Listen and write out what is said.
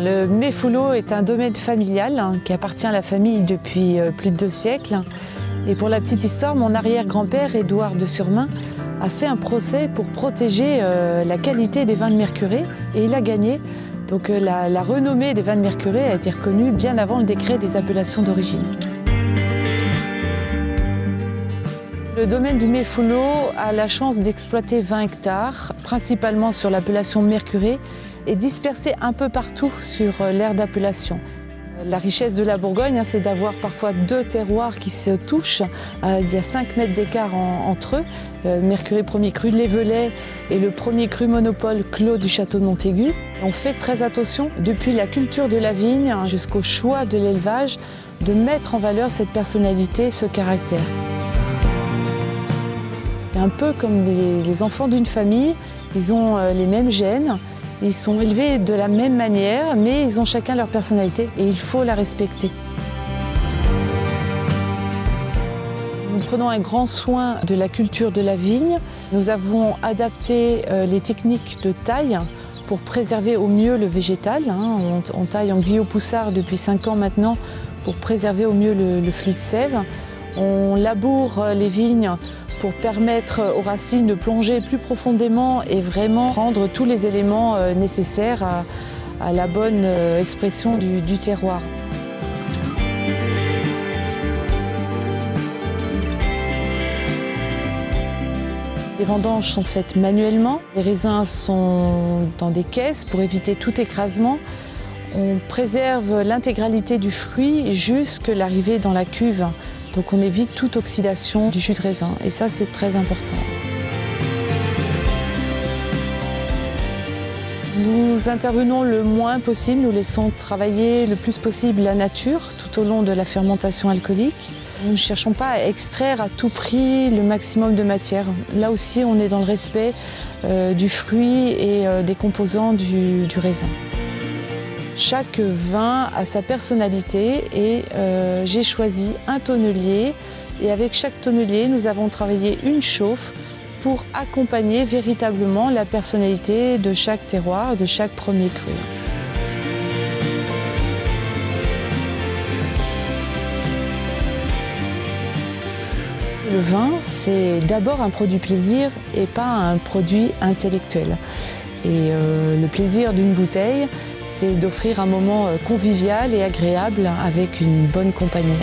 Le Méfoulo est un domaine familial qui appartient à la famille depuis plus de 2 siècles. Et pour la petite histoire, mon arrière-grand-père, Édouard de Surmain, a fait un procès pour protéger la qualité des vins de Mercurey et il a gagné. Donc la renommée des vins de Mercurey a été reconnue bien avant le décret des appellations d'origine. Le domaine du Méfoulo a la chance d'exploiter 20 hectares, principalement sur l'appellation Mercurey, et dispersés un peu partout sur l'aire d'appellation. La richesse de la Bourgogne, c'est d'avoir parfois 2 terroirs qui se touchent. Il y a 5 mètres d'écart entre eux. Mercurey premier cru l'Évelay et le premier cru monopole Clos du château de Montaigu. On fait très attention, depuis la culture de la vigne jusqu'au choix de l'élevage, de mettre en valeur cette personnalité, ce caractère. C'est un peu comme les enfants d'une famille, ils ont les mêmes gènes, ils sont élevés de la même manière, mais ils ont chacun leur personnalité et il faut la respecter. Nous prenons un grand soin de la culture de la vigne. Nous avons adapté les techniques de taille pour préserver au mieux le végétal. On taille en guyot poussard depuis 5 ans maintenant pour préserver au mieux le flux de sève. On laboure les vignes pour permettre aux racines de plonger plus profondément et vraiment prendre tous les éléments nécessaires à la bonne expression du terroir. Les vendanges sont faites manuellement, les raisins sont dans des caisses pour éviter tout écrasement. On préserve l'intégralité du fruit jusqu'à l'arrivée dans la cuve. Donc on évite toute oxydation du jus de raisin et ça c'est très important. Nous intervenons le moins possible, nous laissons travailler le plus possible la nature tout au long de la fermentation alcoolique. Nous ne cherchons pas à extraire à tout prix le maximum de matière. Là aussi on est dans le respect du fruit et des composants du raisin. Chaque vin a sa personnalité et j'ai choisi un tonnelier et avec chaque tonnelier nous avons travaillé une chauffe pour accompagner véritablement la personnalité de chaque terroir, de chaque premier cru. Le vin, c'est d'abord un produit plaisir et pas un produit intellectuel. Et le plaisir d'une bouteille, c'est d'offrir un moment convivial et agréable avec une bonne compagnie.